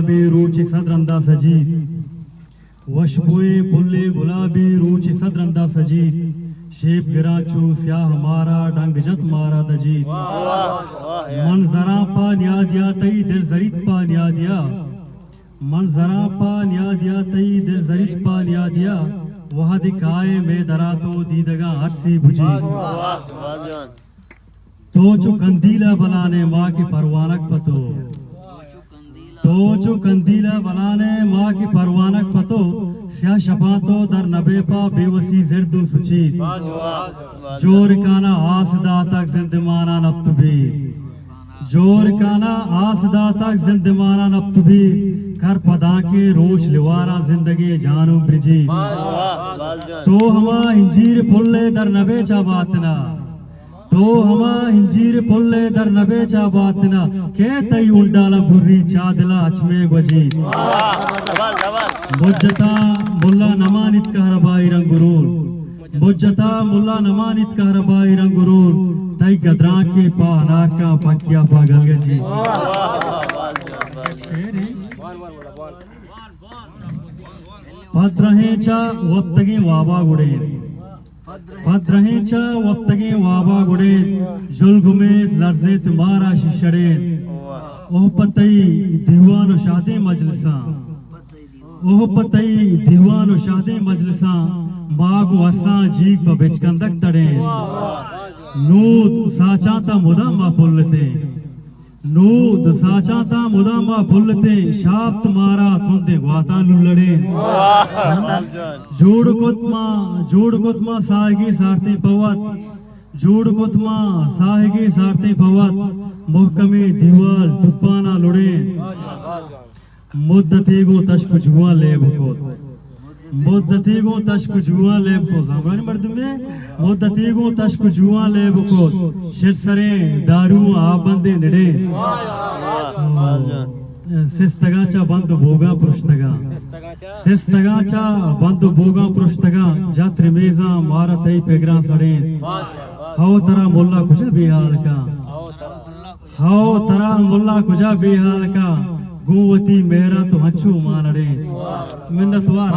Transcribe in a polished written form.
गुलाबी रूची सदरंदा सजीद वशबुए पुल्ले गुलाबी रूची सदरंदा सजीद शेप गिराचू स्याह मारा डंग जत मारा दजीद मंजरा पा न्यादिया तई दिल जरीत पा न्यादिया मंजरा पा न्यादिया तई दिल जरीत पा न्यादिया वह दिखाए में दरा तो दीदगा हरसी बुझी तो चु कंदीला बलाने माँ की परवानक पतो तो चु कंदीला बलाने माँ की परवानक पतो स्या शपातो दर नबे पा बेवसी जिर्दु सुची जोर काना आसदा तक जिंदमाना नब्तुबी जोर काना आसदा तक जिंदमाना नब्तुबी कर पदा के रोश लिवारा जिंदगी जानू ब्रिजी तो हमा इंजीर पुल्ले दर नबे चा बातना तो हमा इंजीर पुल्ले दर नबे चा बातना के तई उल्डाला बुर्री चादला अचमे गजी मुज्जता मुल्ला नमानित कहरबाई रंगुरूर मुज्जता मुल्ला नमानित कहरबाई रंगुरूर तई गदरा के पा अनार का पक्या पागल गजी भद्रहेचा वक्तगे वाबा गुडे भद्रहेचा वक्तगे वाबा गुडे जुल्गुमे लर्जे तुम्हारा शिशड़े ओह पतई दीवान शादे मजलिसा ओह पतई दीवान शादे मजलिसा माग वसा जीक बबिचकंदक तड़े नूत साचाता मुदामा पुल्लते नूत साचाता मुदामा पुल्लते शाप तुम्हारा तुंदे वाता लुलड़े जोड़ कोतमा साहगी सारते पवत जोड़ कोतमा साहगी सारते पवत मुहकमे दीवाल तुप्पाना लुड़े मुद्दतेगो तश्क जुआ लेबकोत मुद्दतेगो तश्क जुआ लेबकोत सामने मर्द में मुद्दतेगो तश्क जुआ लेबकोत शिरसरे दारू आबंदे निडे सिस्तगाचा बंद भोगा पृष्ठगा सिस्तगाचा बंद भोगा पृष्ठगा जात्रि मेजा मारतई पेगरा सड़े हाउ तरा मुल्ला कुजा बेहाल का हाउ तरा मुल्ला कुजा बेहाल का गोवती मेहरा तो हंचू मानड़े मिन्नतवार